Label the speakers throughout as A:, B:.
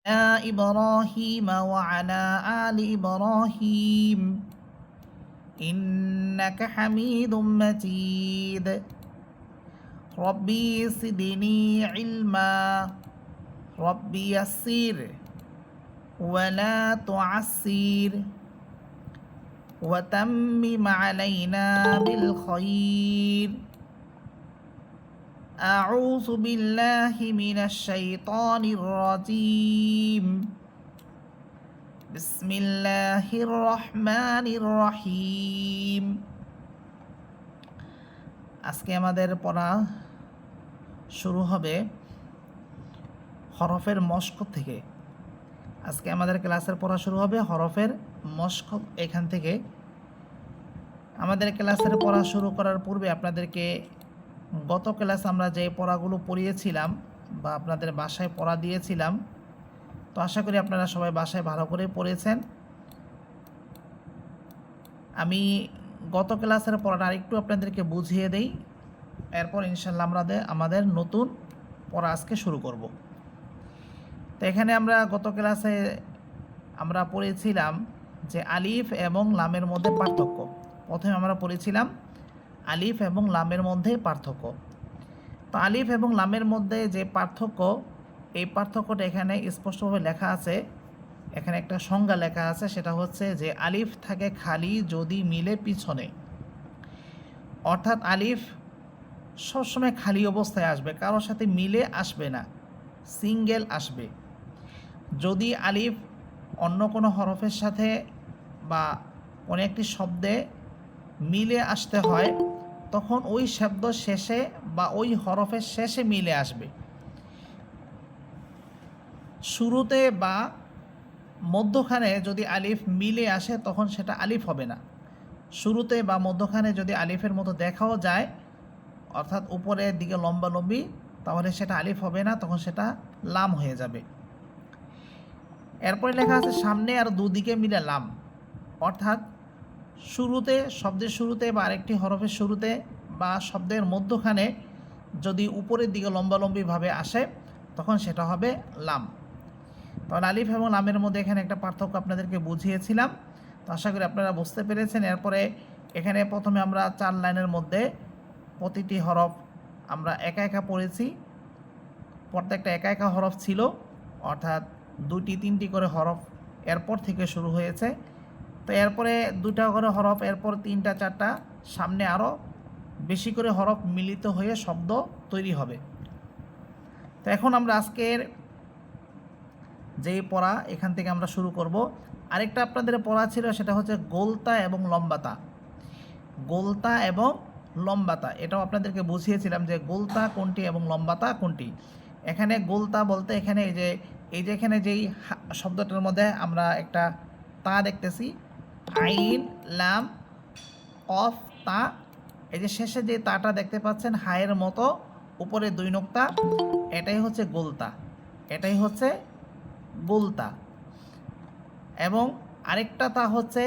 A: إبراهيم وعلى آل إبراهيم إنك حميد مجيد ربي زدني علما ربي يسر ولا تعسر وتمم علينا بالخير أعوذ بالله من الشيطان الرجيم بسم الله الرحمن الرحيم আজকে আমাদের পড়া শুরু হবে হরফের মশক থেকে। আজকে আমাদের ক্লাসের পড়া শুরু হবে হরফের মশক এখান থেকে। আমাদের ক্লাসের পড়া শুরু করার পূর্বে আপনাদেরকে গত ক্লাস আমরা যে পড়াগুলো পড়িয়েছিলাম বা আপনাদের বাসায় পড়া দিয়েছিলাম, তো আশা করি আপনারা সবাই বাসায় ভালো করে পড়েছেন। আমি গত ক্লাসের পড়াটা আরেকটু আপনাদেরকে বুঝিয়ে দেই, এরপর ইনশাল্লাহ আমাদের নতুন পড়া আজকে শুরু করব। তো এখানে আমরা গত ক্লাসে আমরা পড়েছিলাম যে আলিফ এবং লামের মধ্যে পার্থক্য। প্রথমে আমরা পড়েছিলাম আলিফ এবং লামের মধ্যে পার্থক্য। তো আলিফ এবং লামের মধ্যে যে পার্থক্য, এই পার্থক্যটা এখানে স্পষ্টভাবে লেখা আছে। এখানে একটা সংজ্ঞা লেখা আছে, সেটা হচ্ছে যে আলিফ থাকে খালি যদি মিলে পিছনে, অর্থাৎ আলিফ সবসময় খালি অবস্থায় আসবে, কারোর সাথে মিলে আসবে না, সিঙ্গেল আসবে। যদি আলিফ অন্য কোনো হরফের সাথে বা কোনো একটি শব্দে মিলে আসতে হয়, তখন ওই শব্দ শেষে বা ওই হরফের শেষে মিলে আসবে। শুরুতে বা মধ্যখানে যদি আলিফ মিলে আসে তখন সেটা আলিফ হবে না। শুরুতে বা মধ্যখানে যদি আলিফের মতো দেখাও যায়, অর্থাৎ উপরের দিকে লম্বালম্বি, তাহলে সেটা আলিফ হবে না, তখন সেটা লাম হয়ে যাবে। এরপরে লেখা আছে সামনে আর দুদিকে মিলে লাম, অর্থাৎ শুরুতে, শব্দের শুরুতে বা আরেকটি হরফের শুরুতে বা শব্দের মধ্যখানে যদি উপরের দিকে লম্বালম্বিভাবে আসে, তখন সেটা হবে লাম। তাহলে আলিফ এবং লামের মধ্যে এখানে একটা পার্থক্য আপনাদেরকে বুঝিয়েছিলাম। তো আশা করি আপনারা বুঝতে পেরেছেন। এরপরে এখানে প্রথমে আমরা 4 লাইনের মধ্যে প্রতিটি হরফ আমরা একা একা পড়েছি। প্রত্যেকটা একা একা হরফ ছিল, অর্থাৎ 2টি 3টি করে হরফ এরপর থেকে শুরু হয়েছে। তো এরপরে 2টা করে হরফ, এরপর 3টা 4টা, সামনে আরও বেশি করে হরফ মিলিত হয়ে শব্দ তৈরি হবে। তো এখন আমরা আজকের যেই পড়া এখান থেকে আমরা শুরু করব। আরেকটা আপনাদের পড়া ছিল, সেটা হচ্ছে গোলতা এবং লম্বাতা। গোলতা এবং লম্বাতা, এটাও আপনাদেরকে বুঝিয়েছিলাম যে গোলতা কোনটি এবং লম্বাতা কোনটি। এখানে গোলতা বলতে এখানে এই যে এখানে যেই শব্দটার মধ্যে আমরা একটা তা দেখতেছি, আইন লাম অফ তা, এই যে শেষে যে তাটা দেখতে পাচ্ছেন হায়ের মতো উপরে 2 নোক্তা, এটাই হচ্ছে গোলতা, এটাই হচ্ছে গোলতা। এবং আরেকটা তা হচ্ছে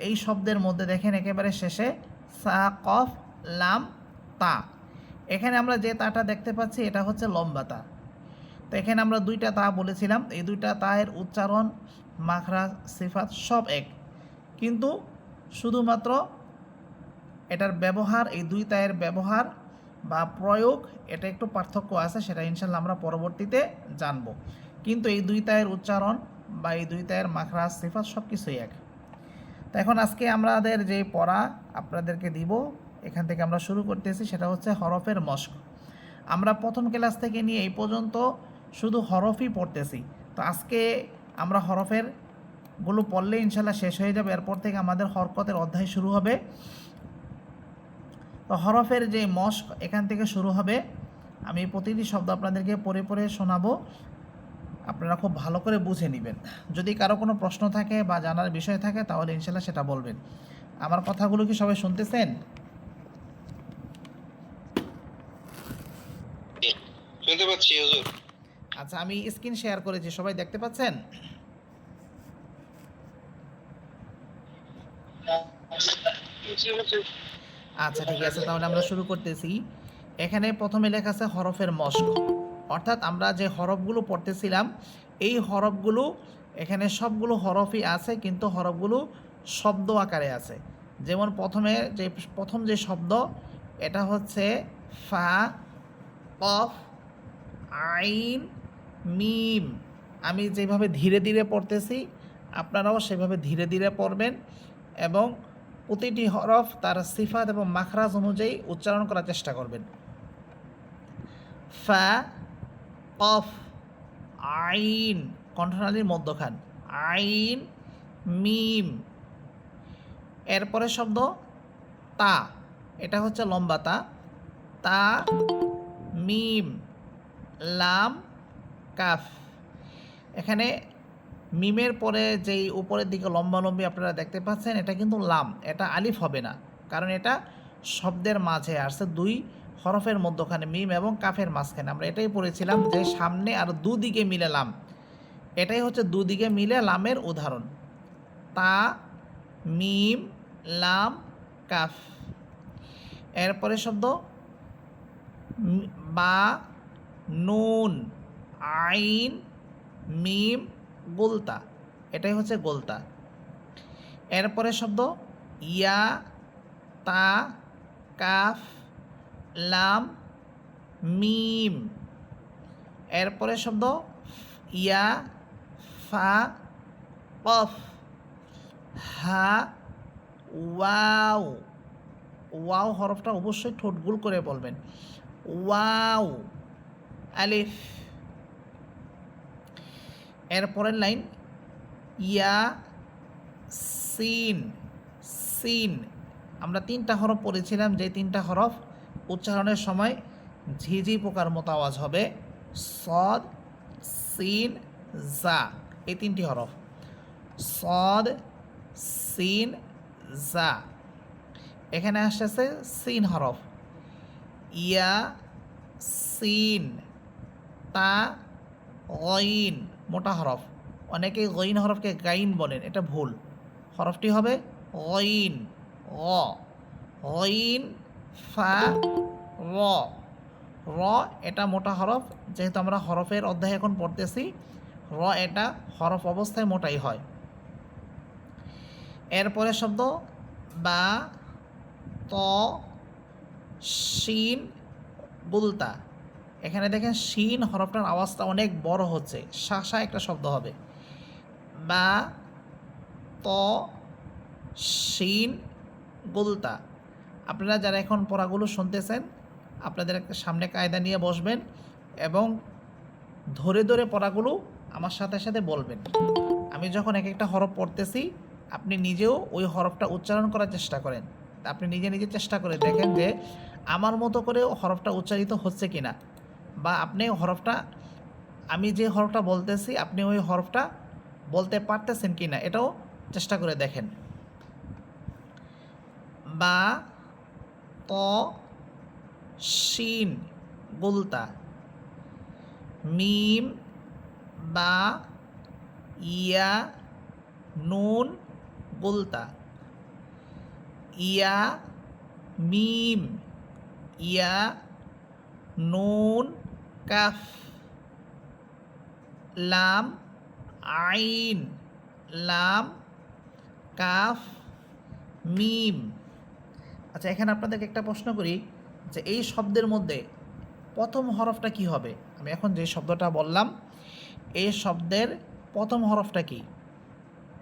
A: এই শব্দের মধ্যে দেখেন একেবারে শেষে সা কফ লাম তা, এখানে আমরা যে তাটা দেখতে পাচ্ছি এটা হচ্ছে লম্বাতা। তো এখানে আমরা 2টা তা বলেছিলাম, এই 2টা তায়ের উচ্চারণ, মাখরাজ, সিফাত সব এক, কিন্তু শুধুমাত্র এটার ব্যবহার, এই 2 তায়ের ব্যবহার বা প্রয়োগ, এটা একটু পার্থক্য আছে, সেটা ইনশাল্লাহ আমরা পরবর্তীতে জানব। কিন্তু এই 2 তায়ের উচ্চারণ বা এই 2 তায়ের মাখরাজ, সিফাত সব কিছুই এক। তো এখন আজকে আমাদের যে পড়া আপনাদেরকে দিব, এখান থেকে আমরা শুরু করতেছি, সেটা হচ্ছে হরফের মশক। আমরা প্রথম ক্লাস থেকে নিয়ে এই পর্যন্ত শুধু হরফই পড়তেছি। তো আজকে আমরা হরফের গুলো পড়লে ইনশাল্লাহ শেষ হয়ে যাবে, এরপর থেকে আমাদের হরকতের অধ্যায় শুরু হবে। তো হরফের যে মশক এখান থেকে শুরু হবে। আমি প্রতিটি শব্দ আপনাদেরকে পড়ে পড়ে শোনাবো, আপনারা খুব ভালো করে বুঝে নেবেন। যদি কারো কোনো প্রশ্ন থাকে বা জানার বিষয় থাকে তাহলে ইনশাল্লাহ সেটা বলবেন। আমার কথাগুলো কি সবাই শুনতেছেন?
B: শুনতে পাচ্ছি হুজুর।
A: আচ্ছা, আমি স্ক্রিন শেয়ার করেছি, সবাই দেখতে পাচ্ছেন? আচ্ছা ঠিক আছে, তাহলে আমরা শুরু করতেছি। এখানে প্রথমে লেখা আছে হরফের মশক। অর্থাৎ আমরা যে হরফগুলো পড়তেছিলাম এই হরফগুলো এখানে সবগুলো হরফই আছে, কিন্তু হরফগুলো শব্দ আকারে আছে। যেমন প্রথম যে শব্দ এটা হচ্ছে ফা, কফ, আইন, মিম। আমি যেভাবে ধীরে ধীরে পড়তেছি আপনারাও সেভাবে ধীরে ধীরে পড়বেন এবং প্রতিটি হরফ তার সিফাত এবং মাখরাজ অনুযায়ী উচ্চারণ করার চেষ্টা করবেন। ফা, কফ, আইন কণ্ঠনালীর মধ্যখান, আইন, মিম। এরপরে শব্দ তা, এটা হচ্ছে লম্বা তা, তা, মিম, লাম, কাফ। এখানে মিমের পরে যেই উপরের দিকে লম্বালম্বি আপনারা দেখতে পাচ্ছেন এটা কিন্তু লাম, এটা আলিফ হবে না, কারণ এটা শব্দের মাঝে আসছে দুই হরফের মধ্যখানে, মিম এবং কাফের মাঝখানে। আমরা এটাই পড়েছিলাম যে সামনে আর দুদিকে মিলে লাম, এটাই হচ্ছে দুদিকে মিলে লামের উদাহরণ। তা, মিম, লাম, কাফ। এরপরে শব্দ বা, নুন, আইন, মিম, গোলতা, এটাই হচ্ছে গোলতা। এরপরে শব্দ ইয়া, তা, কাফ, লাম, মিম। এরপরে শব্দ ইয়া, ফা, কফ, হা, ওয়াও। ওয়াও হরফটা অবশ্যই ঠোঁট গোল করে বলবেন, ওয়াও, আলিফ। এরপরের লাইন ইয়া, সিন, সিন। আমরা তিনটা হরফ পড়েছিলাম, যে তিনটা হরফ উচ্চারণের সময় ঝিঝি পোকার মতো আওয়াজ হবে, সদ, সিন, জা। এই তিনটি হরফ সদ, সিন, জা। এখানে আসতেছে সিন হরফ, ইয়া, সিন, তা, গইন, মোটা হরফ। অনেকে গইন হরফকে গাইন বলেন, এটা ভুল। হরফটি হবে গইন, গ, গইন, ফা, র। র এটা মোটা হরফ, যেহেতু আমরা হরফের অধ্যায় এখন পড়তেছি, র এটা হরফ অবস্থায় মোটাই হয়। এরপরে শব্দ বা, ত, শিন, বুলতা। এখানে দেখেন শিন হরফটার আওয়াজটা অনেক বড় হচ্ছে, শাসা একটা শব্দ হবে। বা, ত, শিন, বুলতা। আপনারা যারা এখন পড়াগুলো শুনতেছেন আপনাদের একটা সামনে কায়দা নিয়ে বসবেন এবং ধরে ধরে পড়াগুলো আমার সাথে সাথে বলবেন। আমি যখন এক একটা হরফ পড়তেছি আপনি নিজেও ওই হরফটা উচ্চারণ করার চেষ্টা করেন। আপনি নিজে নিজে চেষ্টা করে দেখেন যে আমার মতো করে হরফটা উচ্চারিত হচ্ছে কি না, বা আপনি হরফটা, আমি যে হরফটা বলতেছি আপনি ওই হরফটা বলতে পারতেছেন কি না, এটাও চেষ্টা করে দেখেন। বা, ত, শিন, বুলতা, মিম, বা, ইয়া, নুন, বুলতা, ইয়া, মিম, ইয়া, নুন, কাফ, লাম, আইন, লাম, কাফ, মিম। আচ্ছা, এখানে আপনাদেরকে একটা প্রশ্ন করি যে এই শব্দের মধ্যে প্রথম হরফটা কি হবে? আমি এখন যে শব্দটা বললাম এই শব্দের প্রথম হরফটা কি?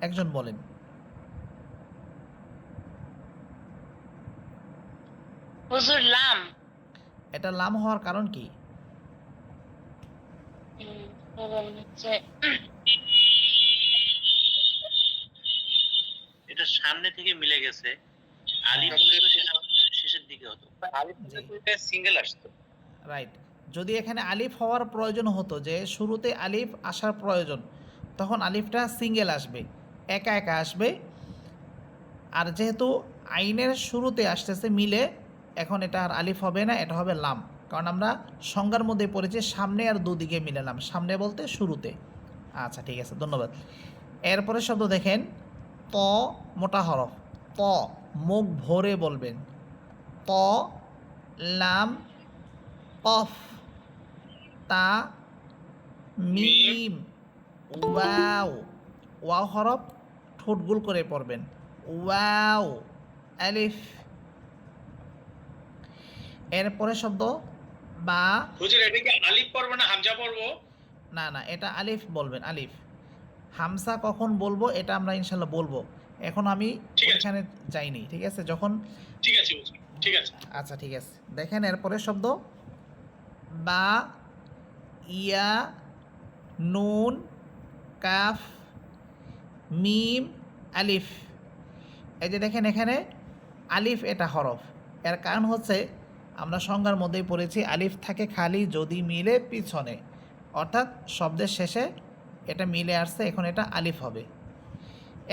A: একজন বলেন।
C: হুজুর লাম।
A: এটা লাম হওয়ার কারণ কি?
C: কারণ হচ্ছে
D: এটা সামনে থেকে মিলে গেছে, আলিফ হলে তো সেটা শেষের দিকে হতো, আলিফ হলে তো এটা সিঙ্গেল আসতো।
A: রাইট। যদি এখানে আলিফ হওয়ার প্রয়োজন হতো, যে শুরুতে আলিফ আসার প্রয়োজন, তখন আলিফটা সিঙ্গেল আসবে, একা একা আসবে। আর যেহেতু আইনের শুরুতে আসতেছে মিলে, এখন এটা আর আলিফ হবে না, এটা হবে লাম। কারণ আমরা সংজ্ঞার মধ্যে পড়েছি সামনে আর দুদিকে মিলে লাম, সামনে বলতে শুরুতে। আচ্ছা ঠিক আছে, ধন্যবাদ। এরপরে শব্দ দেখেন ত, মোটা হরফ, ত, মুখ ভরে বলবেন, ত, লাম, কফ, তা মিম ওয়াও ওয়াও হরফ ঠোঁট গোল করে পড়বেন ওয়াও আলিফ এরপরে শব্দ বা
D: হুজুর এটা কি আলিফ পড়বো না হামজা পড়বো?
A: না না এটা আলিফ বলবেন আলিফ হামসা কখন বলবো এটা আমরা ইনশাল্লাহ বলবো এখন আমি
D: ঠিক আছে।
A: ওইখানে যাইনি ঠিক আছে যখন
D: ঠিক আছে হুজুর, ঠিক আছে।
A: আচ্ছা ঠিক আছে দেখেন এরপরে শব্দ বা ইয়া নুন কাফ মিম আলিফ এই যে দেখেন এখানে আলিফ এটা হরফ এর কারণ হচ্ছে আমরা সংজ্ঞার মধ্যেই পড়েছি আলিফ থাকে খালি যদি মিলে পিছনে অর্থাৎ শব্দের শেষে এটা মিলে আসছে এখন এটা আলিফ হবে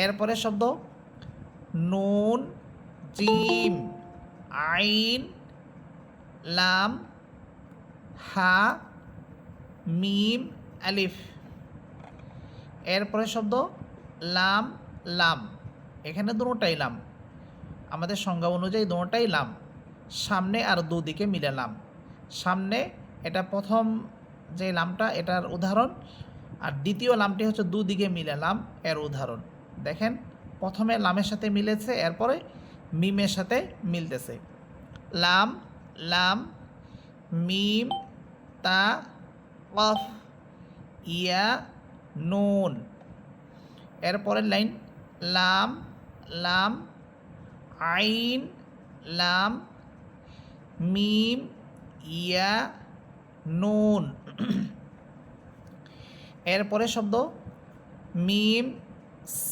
A: এরপরে শব্দ নুন জিম আইন লাম হা মিম আলিফ এরপরে শব্দ লাম লাম এখানে দুটোটাই লাম আমাদের সংজ্ঞা অনুযায়ী দুটোটাই লাম সামনে আর দুদিকে মিলে লাম সামনে এটা প্রথম যে লামটা এটার উদাহরণ আর দ্বিতীয় লামটি হচ্ছে দুদিকে মিলে লাম এর উদাহরণ দেখেন প্রথমে লামের সাথে মিলেছে এরপরে মিমের সাথে মিলতেছে লাম লাম মিম তা কফ ইয়া নুন এরপরের লাইন লাম লাম আইন লাম মিম ইয়া নুন এরপরে শব্দ মিম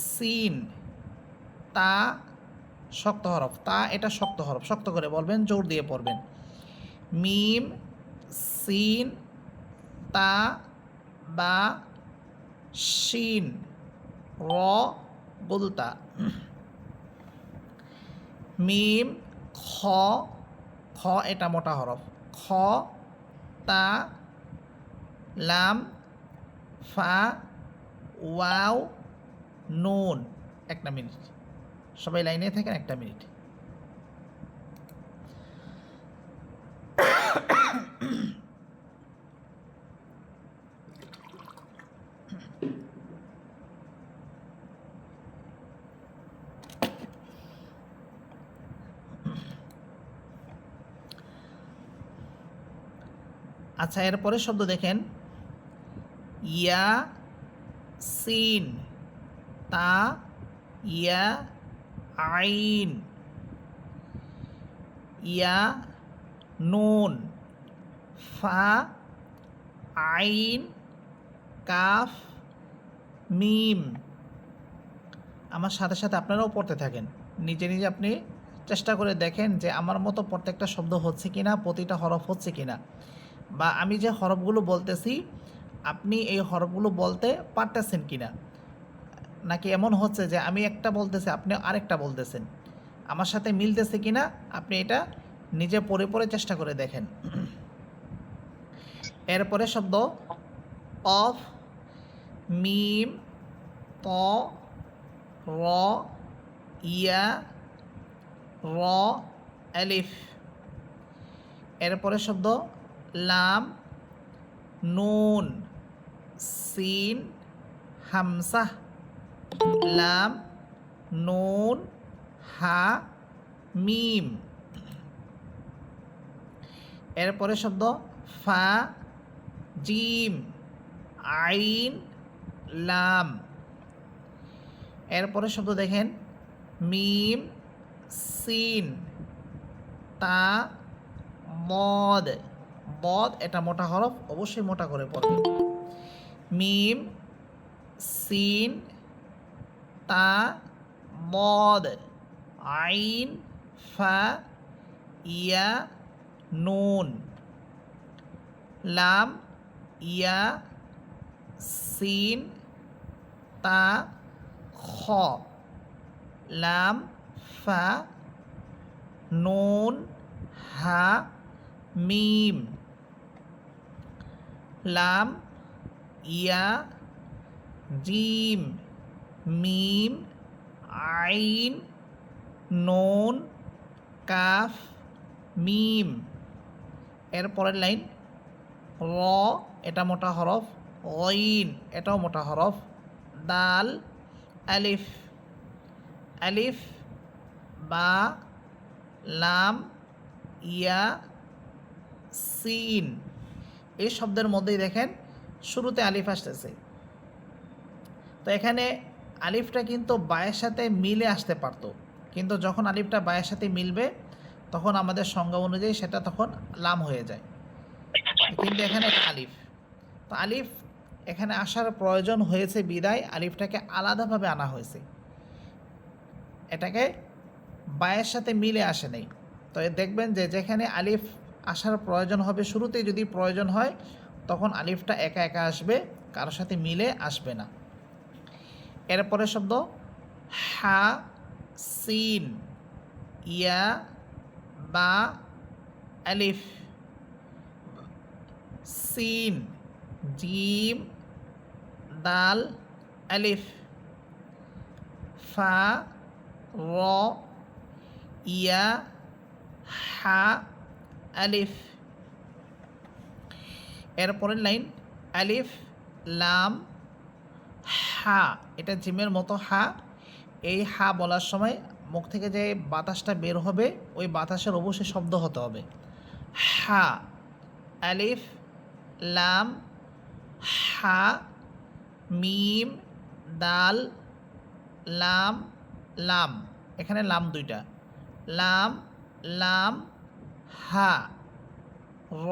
A: সিন তা শক্ত হরফ তা এটা শক্ত হরফ শক্ত করে বলবেন জোর দিয়ে পড়বেন মিম সিন তা বা শিন র বলতা মিম খ খ এটা মোটা হরফ খ তা লাম ফা ওয়াও নুন একটা মিনিট সবাই লাইনে থাকেন একটা মিনিট আচ্ছা এরপরে শব্দ দেখেন ইয়া সিন তা ইয়া আইন ইয়া নুন ফা আইন কাফ মিম আমার সাথে সাথে আপনারাও পড়তে থাকেন নিজে নিজে আপনি চেষ্টা করে দেখেন যে আমার মতো প্রত্যেকটা শব্দ হচ্ছে কিনা প্রতিটা হরফ হচ্ছে কিনা বা আমি যে হরফগুলো বলতেছি আপনি এই হরফগুলো বলতে পারতেছেন কিনা নাকি এমন হচ্ছে যে আমি একটা বলতেছি আপনি আরেকটা বলতেছেন আমার সাথে মিলতেছে কিনা আপনি এটা নিজে পড়ে পড়ে চেষ্টা করে দেখেন এরপরে শব্দ অফ মিম ত র ইয়া র আলিফ এরপরে শব্দ লাম নুন সিন হামসা লাম নুন হা মিম এরপরে শব্দ ফা জিম আইন লাম এরপরে শব্দ দেখেন মিম সিন তা মদ বদ এটা মোটা হরফ অবশ্যই মোটা করে পড়বে মিম সিন তা মদ আইন ফা ইয়া নুন লাম ইয়া সিন তা খ লাম ফা নুন হা মিম লাম ইয়া জিম মিম আইন নুন কাফ মিম এর পরের লাইন র এটা মোটা হরফ, গইন এটাও মোটা হরফ, দাল, আলিফ, আলিফ, বা, লাম, ইয়া, সিন। এই শব্দের মধ্যেই দেখেন শুরুতে আলিফ আসতেছে। তো এখানে আলিফটা কিন্তু বায়ের সাথে মিলে আসতে পারতো, কিন্তু যখন আলিফটা বায়ের সাথে মিলবে তখন আমাদের সংজ্ঞা অনুযায়ী সেটা তখন লাম হয়ে যায়, কিন্তু এখানে এটা আলিফ। তো আলিফ এখানে আসার প্রয়োজন হয়েছে বিদায় আলিফটাকে আলাদাভাবে আনা হয়েছে, এটাকে বায়ের সাথে মিলে আসে নেই। তো দেখবেন যে যেখানে আলিফ আসার প্রয়োজন হবে শুরুতেই যদি প্রয়োজন হয় তখন আলিফটা একা একা আসবে, কারোর সাথে মিলে আসবে না। এরপরে শব্দ হা, সিন, ইয়া, বা, আলিফ, সিন, জিম, দাল, আলিফ, ফা, র, ইয়া, হা, আলিফ। এরপরের লাইন আলিফ, লাম, হা, এটা জিমের মতো হা। এই হা বলার সময় মুখ থেকে যে বাতাসটা বের হবে ওই বাতাসের অবশ্যই শব্দ হতে হবে। হা, আলিফ, লাম, হা, মিম, দাল, লাম, লাম, এখানে লাম দুইটা, লাম, লাম, হা, র,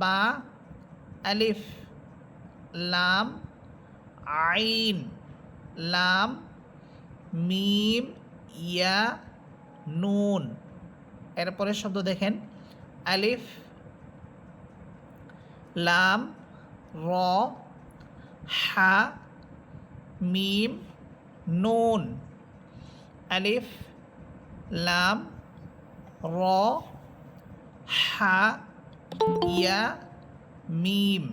A: বা, আলিফ, লাম, আইন, লাম, মিম, ইয়া, নুন। এরপরে শব্দ দেখেন আলিফ, লাম, র, হা, মিম, নুন, আলিফ, লাম, র, হা, ইয়া, মিম।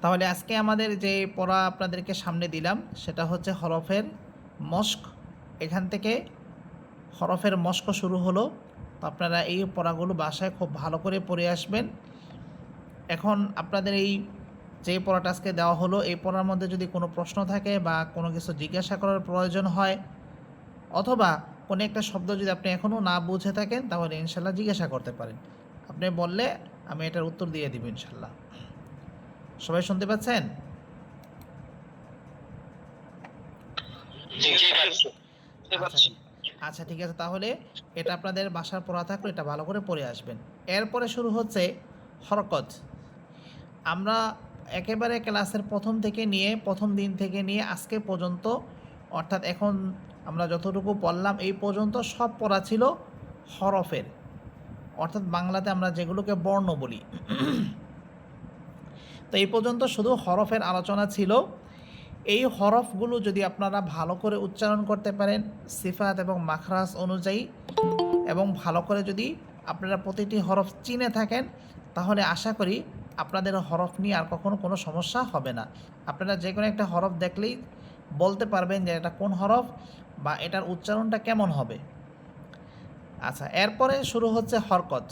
A: তাহলে আজকে আমাদের যে পড়া আপনাদেরকে সামনে দিলাম সেটা হচ্ছে হরফের মস্ক। এখান থেকে হরফের মস্ক শুরু হলো। তো আপনারা এই পড়াগুলো বাসায় খুব ভালো করে পড়ে আসবেন। এখন আপনাদের এই যে পড়াটা আজকে দেওয়া হলো এই পড়ার মধ্যে যদি কোনো প্রশ্ন থাকে বা কোনো কিছু জিজ্ঞাসা করার প্রয়োজন হয় অথবা কোনো একটা শব্দ যদি আপনি এখনও না বুঝে থাকেন তাহলে ইনশাল্লাহ জিজ্ঞাসা করতে পারেন, আপনি বললে আমি এটার উত্তর দিয়ে দিব ইনশাল্লাহ। সবাই শুনতে পাচ্ছেন? আচ্ছা ঠিক আছে, তাহলে এটা আপনাদের বাসার পড়া থাকলে এটা ভালো করে পড়ে আসবেন। এরপরে শুরু হচ্ছে হরকত। আমরা একেবারে ক্লাসের প্রথম দিন থেকে নিয়ে আজকে পর্যন্ত, অর্থাৎ এখন আমরা যতটুকু পড়লাম এই পর্যন্ত সব পড়া ছিল হরফের, অর্থাৎ বাংলাতে আমরা যেগুলোকে বর্ণ বলি। তো এই পর্যন্ত শুধু হরফের আলোচনা ছিল। এই হরফগুলো যদি আপনারা ভালো করে উচ্চারণ করতে পারেন সিফাত এবং মাখরাজ অনুযায়ী, এবং ভালো করে যদি আপনারা প্রতিটি হরফ চিনে থাকেন তাহলে আশা করি আপনাদের হরফ নিয়ে আর কখনো কোনো সমস্যা হবে না। আপনারা যে কোনো একটা হরফ দেখলেই বলতে পারবেন যে এটা কোন হরফ বা এটার উচ্চারণটা কেমন হবে। আচ্ছা, এরপরে শুরু হচ্ছে হরকত।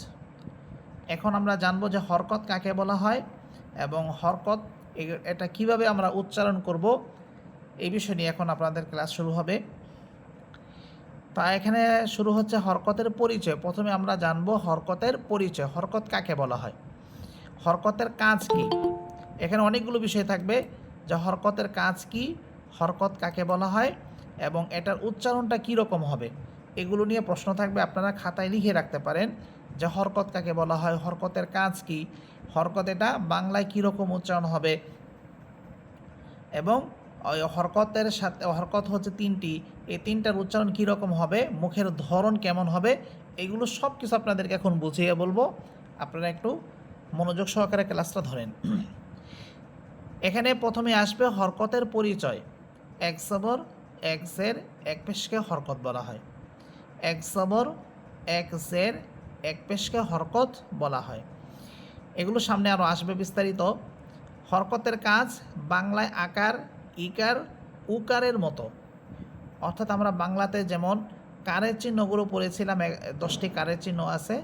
A: এখন আমরা জানবো যে হরকত কাকে বলা হয় এবং হরকত এটা কিভাবে আমরা উচ্চারণ করব, এই বিষয় নিয়ে এখন আপনাদের ক্লাস শুরু হবে। তা এখানে শুরু হচ্ছে হরকতের পরিচয়। প্রথমে আমরা জানবো হরকতের পরিচয়, হরকত কাকে বলা হয়, হরকতের কাজ কি। এখানে অনেকগুলো বিষয় থাকবে, যে হরকতের কাজ কি, হরকত কাকে বলা হয় এবং এটার উচ্চারণটা কী রকম হবে, এগুলো নিয়ে প্রশ্ন থাকবে। আপনারা খাতায় লিখে রাখতে পারেন যে হরকত কাকে বলা হয়, হরকতের কাজ কি, হরকত এটা বাংলায় কীরকম উচ্চারণ হবে, এবং হরকতের সাথে হরকত হচ্ছে তিনটি, এই তিনটার উচ্চারণ কীরকম হবে, মুখের ধরন কেমন হবে, এগুলো সব কিছু আপনাদেরকে এখন বুঝিয়ে বলবো। আপনারা একটু মনোযোগ সহকারে ক্লাসটা ধরেন। এখানে প্রথমে আসবে হরকতের পরিচয়। এক জবর এক জের এক পেশকে হরকত বলা হয়। এক জবর এক জের এক পেশকে হরকত বলা হয়। এগুলো সামনে আরও আসবে বিস্তারিত। হরকতের কাজ বাংলায় আকার, ইকার, উকারের মতো, অর্থাৎ আমরা বাংলাতে যেমন কারের চিহ্নগুলো পড়েছিলাম, 10টি কারের চিহ্ন আছে,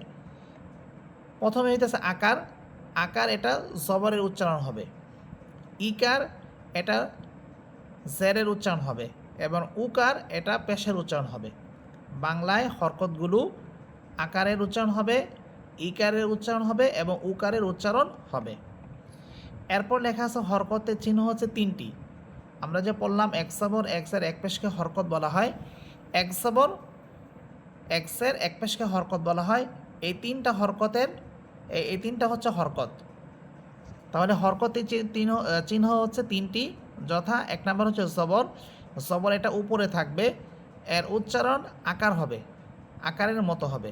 A: প্রথমে হইতেছে আকার, আকার এটা জবরের উচ্চারণ হবে। ইকার এটা জেরের উচ্চারণ হবে এবং উকার এটা পেশের উচ্চারণ হবে। বাংলায় হরকতগুলো আকারের উচ্চারণ হবে, ইকারের উচ্চারণ হবে এবং উকারের উচ্চারণ হবে। এরপর লেখা আছে হরকতের চিহ্ন হচ্ছে তিনটি। আমরা যে পড়লাম এক জবর এক জের এক পেশকে হরকত বলা হয়, এক জবর এক জের এক পেশকে হরকত বলা হয়। এই তিনটা হরকতের এই তিনটা হচ্ছে হরকত। তাহলে হরকতের চিহ্ন হচ্ছে তিনটি, যথা এক নম্বর হচ্ছে জবর, জবর এটা উপরে থাকবে, এর উচ্চারণ আকার হবে, আকারের মতো হবে।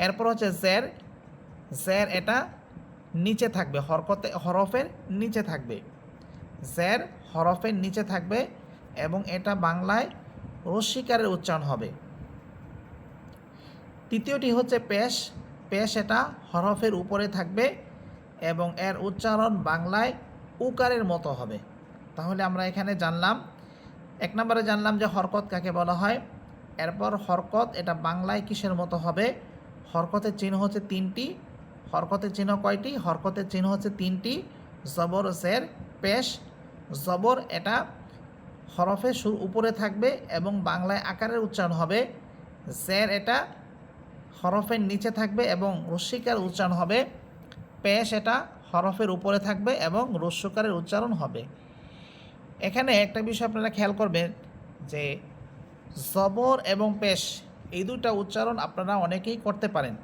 A: এরপর হচ্ছে জের, জের এটা নিচে থাকবে, হরফের নিচে থাকবে, জের হরফের নিচে থাকবে এবং এটা বাংলায় রস্বীকারের উচ্চারণ হবে। তৃতীয়টি হচ্ছে পেশ, পেশ এটা হরফের উপরে থাকবে এবং এর উচ্চারণ বাংলায় উকারের মতো হবে। তাহলে আমরা এখানে জানলাম, এক নম্বরে জানলাম যে হরকত কাকে বলা হয়। এরপর হরকত এটা বাংলায় কিসের মতো হবে। হরকতের চিহ্ন হচ্ছে তিনটি। হরকতের চিহ্ন কয়টি? হরকতের চিহ্ন হচ্ছে তিনটি, জবর জের পেশ। জবর এটা হরফের উপরে থাকবে এবং বাংলায় আকারের উচ্চারণ হবে। জের এটা হরফের নিচে থাকবে এবং রস্বীকার উচ্চারণ হবে। পেশ এটা হরফের উপরে থাকবে এবং রস্যকারের উচ্চারণ হবে। এখানে একটা বিষয় আপনারা খেয়াল করবেন যে জবর এবং পেশ এই দুইটা উচ্চারণ আপনারা অনেকেই করতে পারেন,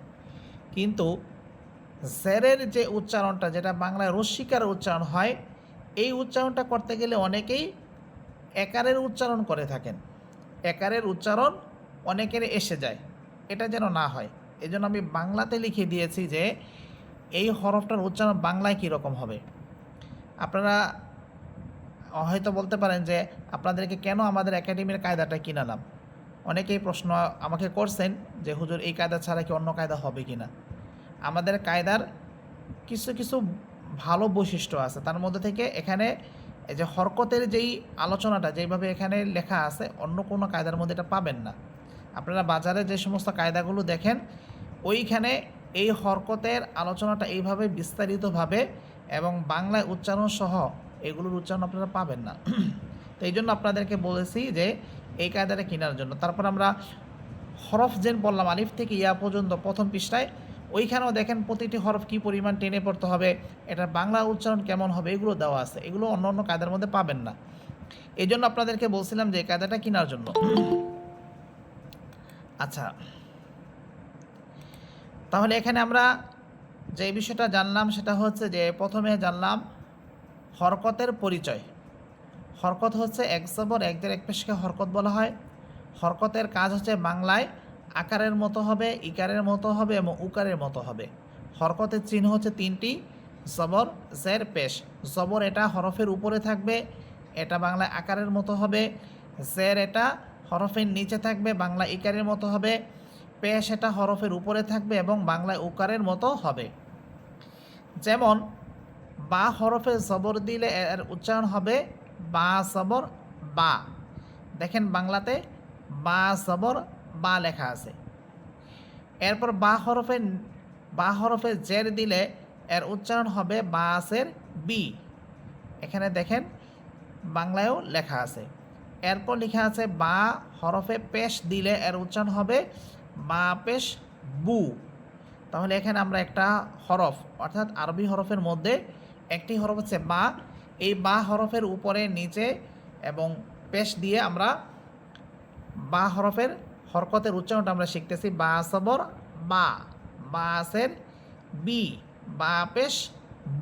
A: কিন্তু জেরের যে উচ্চারণটা যেটা বাংলায় রস্যিকার উচ্চারণ হয়, এই উচ্চারণটা করতে গেলে অনেকেই একারের উচ্চারণ করে থাকেন। একারের উচ্চারণ অনেকের এসে যায়, এটা যেন না হয় এই জন্য আমি বাংলাতে লিখে দিয়েছি যে এই হরফটার উচ্চারণ বাংলায় কীরকম হবে। আপনারা হয়তো বলতে পারেন যে আপনাদেরকে কেন আমাদের একাডেমির কায়দাটা কিনালাম। অনেকেই প্রশ্ন আমাকে করছেন যে হুজুর এই কায়দা ছাড়া কি অন্য কায়দা হবে কি না। আমাদের কায়দার কিছু কিছু ভালো বৈশিষ্ট্য আছে, তার মধ্যে থেকে এখানে এই যে হরকতের যেই আলোচনাটা যেইভাবে এখানে লেখা আছে অন্য কোনো কায়দার মধ্যে এটা পাবেন না। আপনারা বাজারে যে সমস্ত কায়দাগুলো দেখেন ওইখানে এই হরকতের আলোচনাটা এইভাবে বিস্তারিতভাবে এবং বাংলায় উচ্চারণ সহ এগুলোর উচ্চারণ আপনারা পাবেন না। তো এই জন্য আপনাদেরকে বলেছি যে এই কায়দাটা কেনার জন্য। তারপর আমরা হরফ জেন বললাম আলিফ থেকে ইয়া পর্যন্ত প্রথম পৃষ্ঠায়, ওইখানেও দেখেন প্রতিটি হরফ কী পরিমাণ টেনে পড়তে হবে, এটার বাংলা উচ্চারণ কেমন হবে, এগুলো দেওয়া আছে। এগুলো অন্য অন্য কায়দার মধ্যে পাবেন না। এই জন্য আপনাদেরকে বলছিলাম যে এই কায়দাটা কেনার জন্য। আচ্ছা, তাহলে এখানে আমরা যে বিষয়টা জানলাম সেটা হচ্ছে যে প্রথমে জানলাম হরকতের পরিচয়। হরকত হচ্ছে এক জবর এক জের এক পেশকে হরকত বলা হয়। হরকতের কাজ হচ্ছে বাংলায় আকারের মতো হবে, ইকারের মতো হবে এবং উকারের মতো হবে। হরকতের চিহ্ন হচ্ছে তিনটি, জবর জের পেশ। জবর এটা হরফের উপরে থাকবে, এটা বাংলায় আকারের মতো হবে। জের এটা হরফের নিচে থাকবে, বাংলা ইকারের মতো হবে। পেশ এটা হরফের উপরে থাকবে এবং বাংলায় উকারের মতো হবে। যেমন বা হরফে জবর দিলে এর উচ্চারণ হবে বা জবর বা। দেখেন বাংলাতে বা জবর বা লেখা আছে। এরপর বা হরফে জের দিলে এর উচ্চারণ হবে বা আসের বি। এখানে দেখেন বাংলায়ও লেখা আছে। এরপর লেখা আছে বা হরফে পেশ দিলে এর উচ্চারণ হবে বা পেশ বু। তাহলে এখানে আমরা একটা হরফ অর্থাৎ আরবি হরফের মধ্যে একটি হরফ হচ্ছে বা, এই বা হরফের উপরে নিচে এবং পেশ দিয়ে আমরা বা হরফের হরকতের উচ্চারণটা আমরা শিখতেছি। বা সবর বা, বা আসের বি, বা পেশ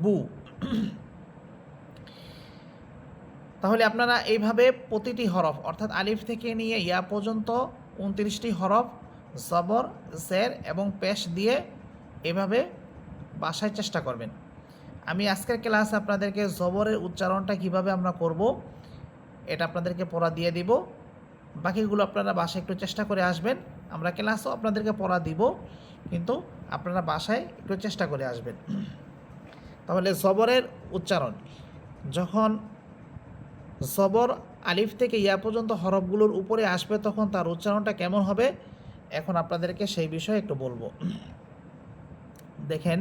A: বু। তাহলে আপনারা এইভাবে প্রতিটি হরফ অর্থাৎ আলিফ থেকে নিয়ে ইয়া পর্যন্ত 29টি হরফ জবর জের এবং পেশ দিয়ে এভাবে বাসায় চেষ্টা করবেন। আমি আজকের ক্লাসে আপনাদেরকে জবরের উচ্চারণটা কিভাবে আমরা করব এটা আপনাদেরকে পড়া দিয়ে দিব। বাকিগুলো আপনারা বাসায় একটু চেষ্টা করে আসবেন। আমরা ক্লাসও আপনাদেরকে পড়া দিব, কিন্তু আপনারা বাসায় একটু চেষ্টা করে আসবেন। তাহলে জবরের উচ্চারণ, যখন জবর আলিফ থেকে ইয়া পর্যন্ত হরফগুলোর উপরে আসবে তখন তার উচ্চারণটা কেমন হবে এখন আপনাদেরকে সেই বিষয়ে একটু বলবো। দেখেন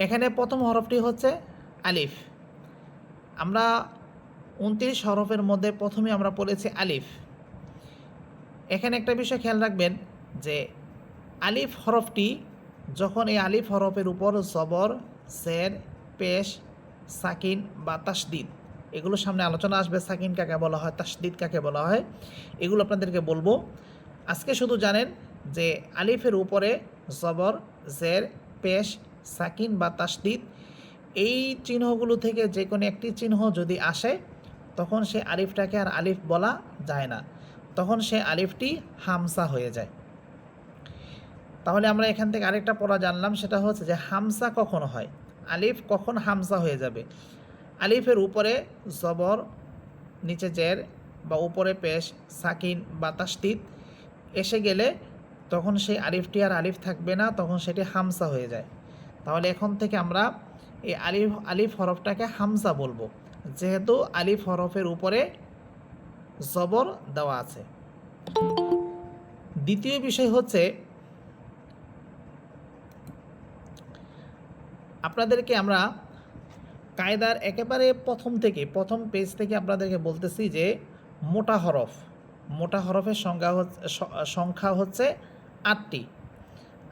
A: এখানে প্রথম হরফটি হচ্ছে আলিফ। আমরা 29 হরফের মধ্যে প্রথমে আমরা পড়েছি আলিফ। এখানে একটা বিষয় খেয়াল রাখবেন যে আলিফ হরফটি যখন এই আলিফ হরফের উপর জবর, জের, পেশ, সাকিন বা তাসদিদ, এগুলো সামনে আলোচনা আসবে। সাকিন কাকে বলা হয়, তাসদিদ কাকে বলা হয়, এগুলো আপনাদেরকে বলবো। আজকে শুধু জানেন যে আলিফের উপরে জবর, জের, পেশ, সাকিন বা তাসদিদ, এই চিহ্নগুলো থেকে যে কোনো একটি চিহ্ন যদি আসে তখন সে আলিফটাকে আর আলিফ বলা যায় না, তখন সে আলিফটি হামসা হয়ে যায়। তাহলে আমরা এখান থেকে আরেকটা পড়া জানলাম, সেটা হচ্ছে যে হামসা কখন হয়, আলিফ কখন হামসা হয়ে যাবে। আলিফের উপরে জবর, নিচে জের বা উপরে পেশ, সাকিন বা তাসদিদ এসে গেলে তখন সেই আলিফটি আর আলিফ থাকবে না, তখন সেটি হামসা হয়ে যায়। তাহলে এখন থেকে আমরা এই আলিফ হরফটাকে হামসা বলবো, যেহেতু আলিফ হরফের উপরে জবর দেওয়া আছে। দ্বিতীয় বিষয় হচ্ছে আপনাদেরকে আমরা কায়দার একেবারে প্রথম পেজ থেকে আপনাদেরকে বলতেছি যে মোটা হরফের সংখ্যা হচ্ছে 8টি।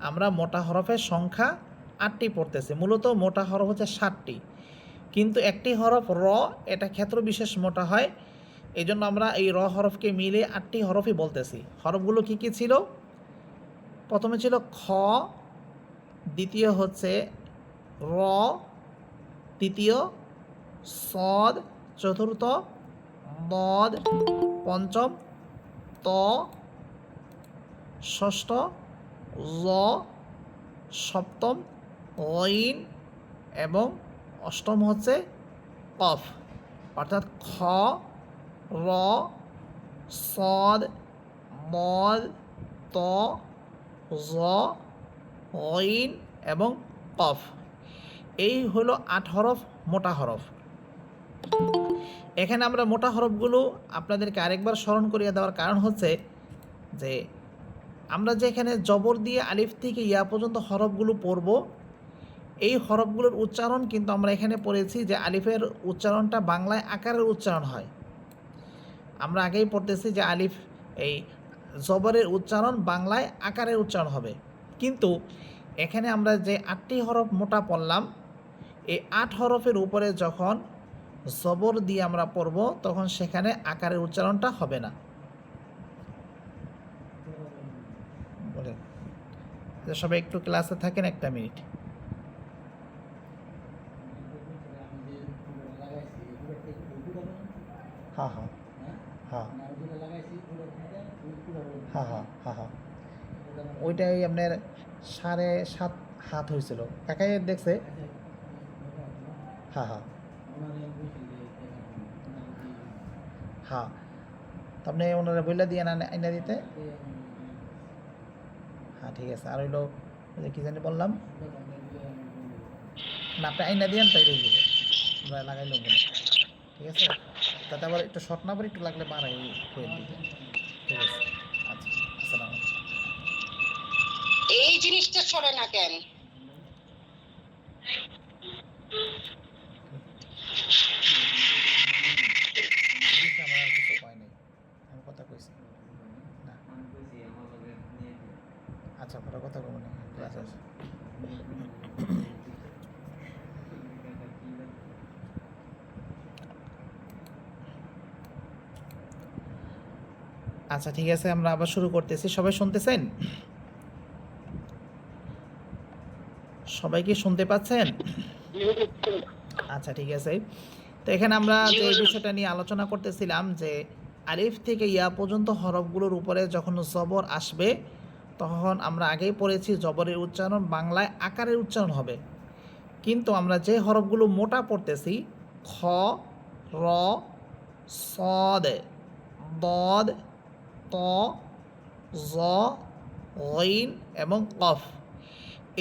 A: আমরা মোটা হরফের সংখ্যা 8টি পড়তেছি। মূলত মোটা হরফ হচ্ছে 7টি, কিন্তু একটি হরফ র, এটা ক্ষেত্র বিশেষ মোটা হয়, এই জন্য আমরা এই র হরফকে মিলে 8টি হরফই বলতেছি। হরফগুলো কি কি ছিল? প্রথমে ছিল খ, দ্বিতীয় হচ্ছে র, তৃতীয় সদ, চতুর্থ দদ, পঞ্চম ত, ষষ্ঠ জ, সপ্তম গইন এবং অষ্টম হচ্ছে কফ। অর্থাৎ খ, র, সদ, মদ, ত, জ, গইন এবং কফ। এই হলো 8 হরফ মোটা হরফ। এখানে আমরা মোটা হরফগুলো আপনাদেরকে আরেকবার স্মরণ করিয়ে দেওয়ার কারণ হচ্ছে যে আমরা যে এখানে জবর দিয়ে আলিফ থেকে ইয়া পর্যন্ত হরফগুলো পড়ব, এই হরফগুলোর উচ্চারণ কিন্তু আমরা এখানে পড়েছি যে আলিফের উচ্চারণটা বাংলায় আকারের উচ্চারণ হয়। আমরা আগেই পড়তেছি যে আলিফ, এই জবরের উচ্চারণ বাংলায় আকারের উচ্চারণ হবে, কিন্তু এখানে আমরা যে 8টি হরফ মোটা পড়লাম, এই 8 হরফের উপরে যখন জবর দিয়ে আমরা পড়ব তখন সেখানে আকারের উচ্চারণটা হবে না। বলেন সবাই একটু ক্লাসে থাকেন, একটা মিনিট। হ্যাঁ হ্যাঁ হ্যাঁ হ্যাঁ হ্যাঁ হ্যাঁ হ্যাঁ ওইটাই আপনার 7.5 হাত হয়েছিল, কাকাই দেখছে। হ্যাঁ হ্যাঁ হ্যাঁ, তো আপনি ওনারা বইলা দিয়ে আইনা দিতে। হ্যাঁ ঠিক আছে। আর হইলো কি জানি বললাম না, আপনি আইনা দিয়েন তাই রইল, আমরা লাগাই নেব না, ঠিক আছে। তাতে আবার একটু শর্ট না পরে একটু লাগলে বাড়াই হয়ে দিতে, ঠিক আছে। আচ্ছা, আসসালাম।
E: এই জিনিসটা সরে না কেন?
A: আমার আর কিছু উপায় নেই, আমি কথা কইছি না। আচ্ছা, পরে কথা কব না, ক্লাস আছে। আচ্ছা ঠিক আছে, আমরা আবার শুরু করতেছি। সবাই শুনতেছেন? সবাই কি শুনতে পাচ্ছেন? আচ্ছা ঠিক আছে। তো এখানে আমরা যে বিষয়টা নিয়ে আলোচনা করতেছিলাম যে আলিফ থেকে ইয়া পর্যন্ত হরফগুলোর উপরে যখন জবর আসবে তখন আমরা আগেই পড়েছি জবরের উচ্চারণ বাংলায় আকারের উচ্চারণ হবে, কিন্তু আমরা যে হরফগুলো মোটা পড়তেছি খ, র, সদ, দদ, ত, জ, গইন এবং কফ,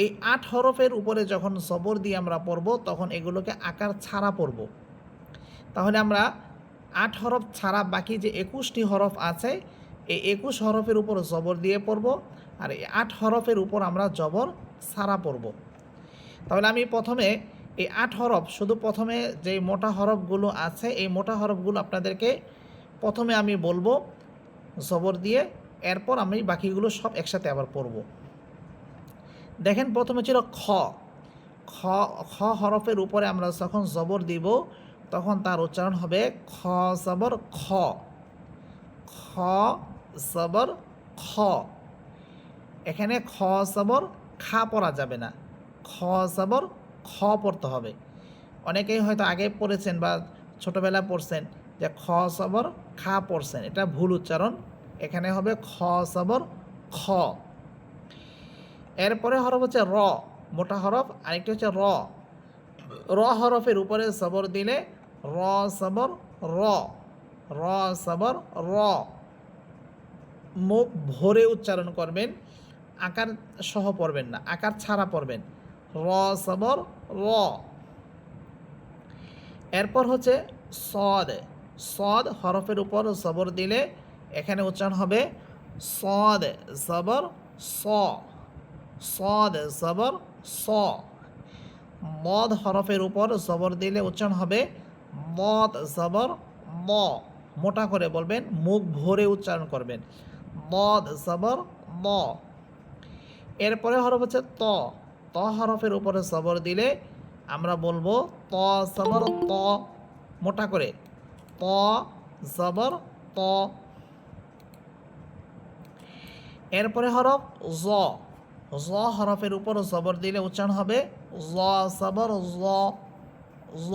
A: এই 8 হরফের উপরে যখন জবর দিয়ে আমরা পড়ব তখন এগুলোকে আকার ছাড়া পড়ব। তাহলে আমরা 8 হরফ ছাড়া বাকি যে 21টি হরফ আছে এই 21 হরফের উপর জবর দিয়ে পড়ব, আর এই 8 হরফের উপর আমরা জবর ছাড়া পড়ব। তাহলে আমি প্রথমে এই 8 হরফ, শুধু প্রথমে যে মোটা হরফগুলো আছে এই মোটা হরফগুলো আপনাদেরকে প্রথমে আমি বলবো জবর দিয়ে, এরপর আমি বাকিগুলো সব একসাথে আবার পড়ব। দেখেন প্রথমে ছিল খ। খ খ হরফের উপরে আমরা যখন জবর দিব তখন তার উচ্চারণ হবে খ জবর খ, খ জবর খ। এখানে খ জবর খা পড়া যাবে না, খ জবর খ পড়তে হবে। অনেকেই হয়তো আগে পড়েছেন বা ছোটোবেলায় পড়ছেন যে খ জবর খা পড়ছেন, এটা ভুল উচ্চারণ। এখানে হবে খ জবর খ। এরপরে হরফ হচ্ছে র, মোটা হরফ। আরেকটি হচ্ছে র। র হরফের উপরে জবর দিলে র জবর র, র জবর র। মুখ ভরে উচ্চারণ করবেন, আকার সহ পড়বেন না, আকার ছাড়া পড়বেন। র জবর র। এরপর হচ্ছে সদ। সদ হরফের উপর জবর দিলে এখানে উচ্চারণ হবে সদ জবর স, সদ জবর স। মদ হরফের উপর জবর দিলে উচ্চারণ হবে মদ জবর ম। মোটা করে বলবেন, মুখ ভরে উচ্চারণ করবেন, মদ জবর ম। এরপরে হরফ হচ্ছে ত। ত হরফের উপরে জবর দিলে আমরা বলবো ত জবর ত, মোটা করে, ত জবর ত। এরপরে হরফ জ। জ হরফের উপর জবর দিলে উচ্চারণ হবে জ জবর জ, জ।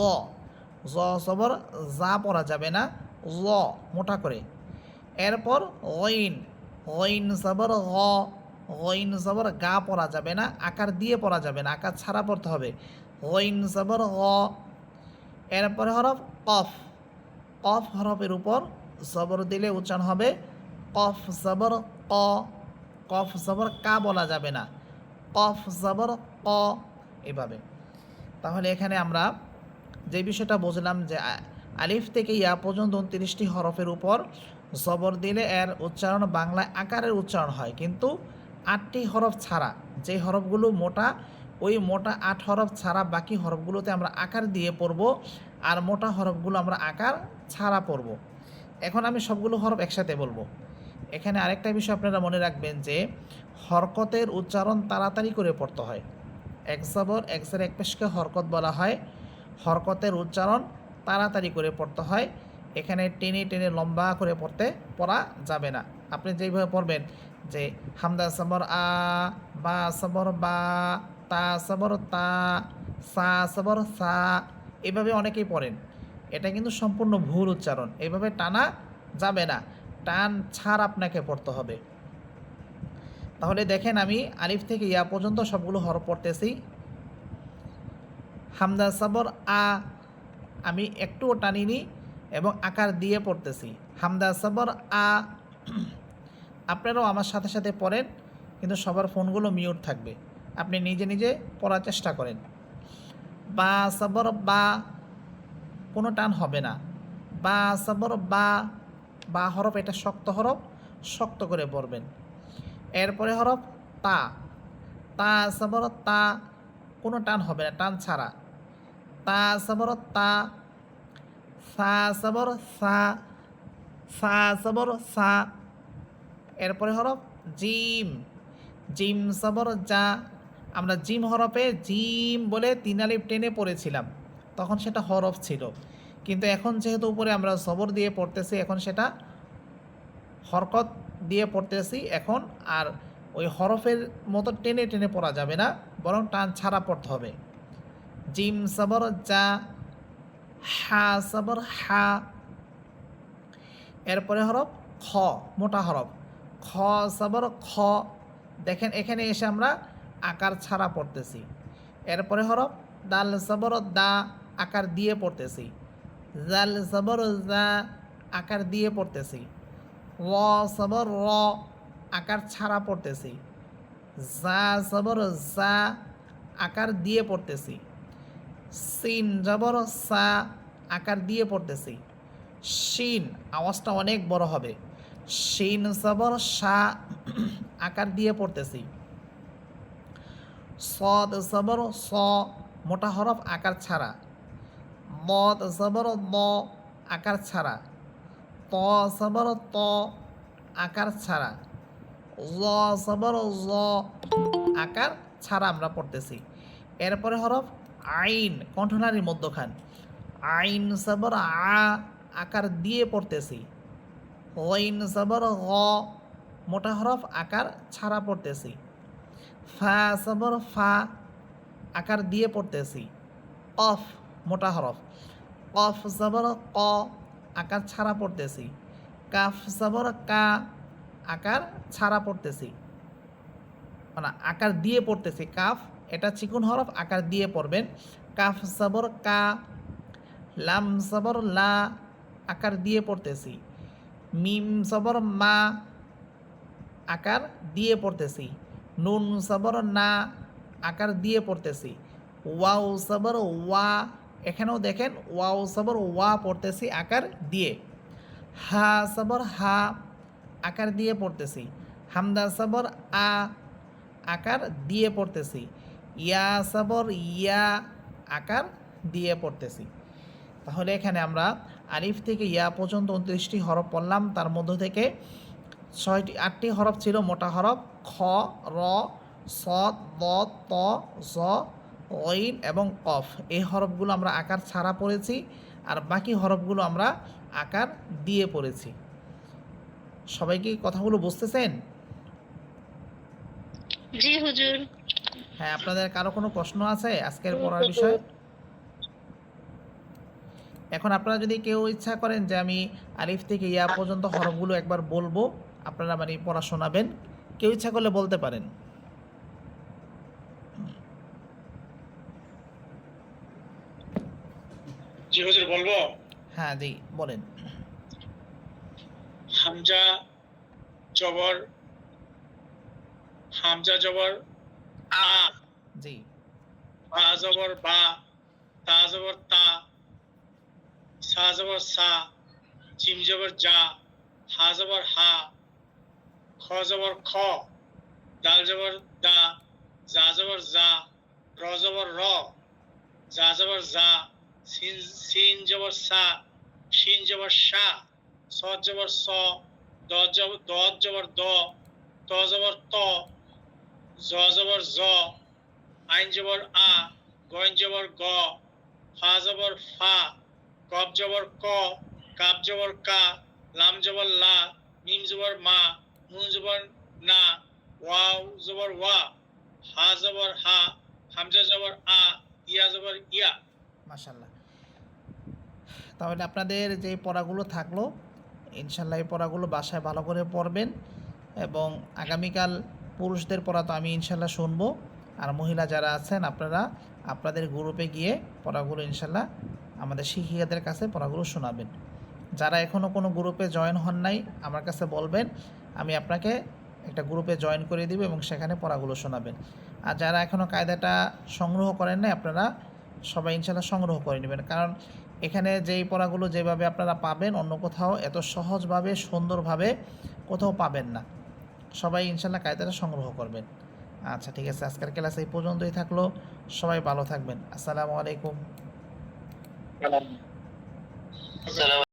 A: জ জবর যা পড়া যাবে না, জ মোটা করে। এরপর গইন। গইন জবর গ, গইন জবর গা পড়া যাবে না, আকার দিয়ে পড়া যাবে না, আকার ছাড়া পড়তে হবে। গইন জবর গ। এরপরে হরফ কফ। কফ হরফের উপর জবর দিলে উচ্চারণ হবে কফ জবর ক, কফ জবর কা বলা যাবে না, কফ জবর ক, এভাবে। তাহলে এখানে আমরা যে বিষয়টা বুঝলাম যে আলিফ থেকে ইয়া পর্যন্ত 29টি হরফের উপর জবর দিলে এর উচ্চারণ বাংলায় আকারের উচ্চারণ হয়, কিন্তু 8টি হরফ ছাড়া, যে হরফগুলো মোটা, ওই মোটা 8 হরফ ছাড়া বাকি হরফগুলোতে আমরা আকার দিয়ে পড়ব, আর মোটা হরফগুলো আমরা আকার ছাড়া পড়ব। এখন আমি সবগুলো হরফ একসাথে বলবো। এখানে আরেকটা বিষয় আপনারা মনে রাখবেন যে হরকতের উচ্চারণ তাড়াতাড়ি করে পড়তে হয়। এক জবর এক জের এক পেশকে হরকত বলা হয়। হরকতের উচ্চারণ তাড়াতাড়ি করে পড়তে হয়, এখানে টেনে টেনে লম্বা করে পড়া যাবে না। আপনি যেইভাবে পড়বেন যে হামদা সবর আ, বা সবর বা, তা সবর তা, সা সবর সা, এভাবে অনেকেই পড়েন, এটা কিন্তু সম্পূর্ণ ভুল উচ্চারণ। এইভাবে টানা যাবে না, টান ছাড় আপনাকে পড়তে হবে। তাহলে দেখেন আমি আলিফ থেকে ইয়া পর্যন্ত সবগুলো হরফ পড়তেছি। হামদা সবর আ আমি একটুও টানিনি এবং আকার দিয়ে পড়তেছি। হামদা সবর আ। আপনারাও আমার সাথে সাথে পড়েন, কিন্তু সবার ফোনগুলো মিউট থাকবে, আপনি নিজে নিজে পড়ার চেষ্টা করেন। বা সবর বা, কোনো টান হবে না, বা সবর বা। বা হরফ এটা শক্ত হরফ, শক্ত করে পড়বেন। এরপরে হরফ তা। তা সবর তা, কোনো টান হবে না, টান ছাড়া। তা সবর তা। সা সবর সা, সা সবর সা। এরপরে হরফ জিম। জিম সবর যা। আমরা জিম হরফে জিম বলে 3 আলিফ টেনে পড়েছিলাম, তখন সেটা হরফ ছিল, কিন্তু এখন যেহেতু উপরে আমরা সবর দিয়ে পড়তেছি, এখন সেটা হরকত দিয়ে পড়তেছি এখন, আর ওই হরফের মতো টেনে টেনে পড়া যাবে না, বরং টান ছাড়া পড়তে হবে। জিম সবর যা, হা সবর হা। এরপরে হরফ খ, মোটা হরফ, খ সবর খ। দেখেন এখানে এসে আমরা আকার ছাড়া পড়তেছি। এরপরে হরফ দাল সবর দা, আকার দিয়ে পড়তেছি। জাল সবর জা, আকার দিয়ে পড়তেছি। র সবর র, আকার ছাড়া পড়তেছি। জা সবর জা, আকার দিয়ে পড়তেছি। সিন জবর সা, আকার দিয়ে পড়তেছি। শিন, আওয়াজটা অনেক বড় হবে। শিন জবর সা, আকার দিয়ে পড়তেছি। সদ জবর স মোটা হরফ আকার ছাড়া, মদ জবর ম আকার ছাড়া, ত জবর ত আকার ছাড়া, জ জবর জ আকার ছাড়া আমরা পড়তেছি। এরপরে হরফ আইন কণ্ঠনালীর মধ্যখান, আইন জবর আ আকার দিয়ে পড়তেছি, গইন জবর গ মোটা হরফ আকার ছাড়া পড়তেছি, ফা জবর ফা আকার দিয়ে পড়তেছি, কফ মোটা হরফ, কফ জবর ক আকার ছাড়া পড়তেছি, কাফ জবর কা আকার ছাড়া পড়তেছি, মানে আকার দিয়ে পড়তেছি। কাফ এটা চিকুন হরফ, আকার দিয়ে পড়বেন। কাফ জবর কা, লাম জবর লা আকার দিয়ে পড়তেছি, মিম জবর মা আকার দিয়ে পড়তেছি, নুন জবর না আকার দিয়ে পড়তেছি, ওয়াও জবর ওয়া এখানেও দেখেন ওয়াও জবর ওয়া পড়তেছি আকার দিয়ে, হা জবর হা আকার দিয়ে পড়তেছি, হামদা জবর আ আকার দিয়ে পড়তেছি, ইয়া জবর ইয়া আকার দিয়ে পড়তেছি। তাহলে এখানে আমরা আলিফ থেকে ইয়া পর্যন্ত 29টি হরফ পড়লাম। তার মধ্য থেকে 8টি হরফ ছিল মোটা হরফ, খ, র, সদ, দ, ত, জ, ঐন এবং কফ। এই হরফগুলো আমরা আকার ছাড়া পড়েছি, আর বাকি হরফগুলো আমরা আকার দিয়ে পড়েছি। সবাই কি কথাগুলো বুঝতেছেন?
C: জি হুজুর।
A: হ্যাঁ, আপনাদের কারো কোনো প্রশ্ন আছে আজকের পড়ার বিষয়ে? এখন আপনারা যদি কেউ ইচ্ছা করেন যে আমি আলিফ থেকে ইয়া পর্যন্ত হরফগুলো একবার বলবো, আপনারা মানে পড়া শোনাবেন, কেউ ইচ্ছা করলে বলতে পারেন।
E: জি হুজুর বলবো।
A: হ্যাঁ জি বলেন।
E: হামজা জবর, হামজা জবর আ,
A: জি
E: বা জবর বা, তা জবর তা, সা জবর সা, জিম জবর যা, হা জবর হা, খ জবর খ, দাল জবর দা, জা জবর জা, র জবর র, জা জবর জা, সিন জবর সা, শিন জবর শা, সদ জবর স, দদ জবর দ, ত জবর ত, জ জবর জ, আইন জবর আ, গইন জবর গ, ফা জবর ফা, কফ জবর ক, কাপ জবর কা, লাম জবর লা, মিম জবর মা, নুন জবর না, ওয়াও জবর ওয়া, হা জবর হা, হামজা জবর আ, ইয়া জবর ইয়া।
A: মাশাআল্লাহ। তাহলে আপনাদের যে পড়াগুলো থাকলো, ইনশাল্লাহ এই পড়াগুলো বাসায় ভালো করে পড়বেন, এবং আগামীকাল পুরুষদের পড়া তো আমি ইনশাল্লাহ শুনবো, আর মহিলা যারা আছেন আপনারা আপনাদের গ্রুপে গিয়ে পড়াগুলো ইনশাল্লাহ আমাদের শিক্ষিকাদের কাছে পড়াগুলো শোনাবেন। যারা এখনও কোনো গ্রুপে জয়েন হন নাই আমার কাছে বলবেন, আমি আপনাকে একটা গ্রুপে জয়েন করে দিব এবং সেখানে পড়াগুলো শোনাবেন। আর যারা এখনও কায়দাটা সংগ্রহ করেন নাই আপনারা সবাই ইনশাল্লাহ সংগ্রহ করে নেবেন, কারণ এখানে যেই পড়াগুলো যেভাবে আপনারা পাবেন অন্য কোথাও এত সহজভাবে সুন্দরভাবে কোথাও পাবেন না। সবাই ইনশাল্লাহ কায়দাটা সংগ্রহ করবেন। আচ্ছা ঠিক আছে, আজকের ক্লাস এই পর্যন্তই থাকলো। সবাই ভালো থাকবেন। আসসালামু আলাইকুম।
D: আসসালামু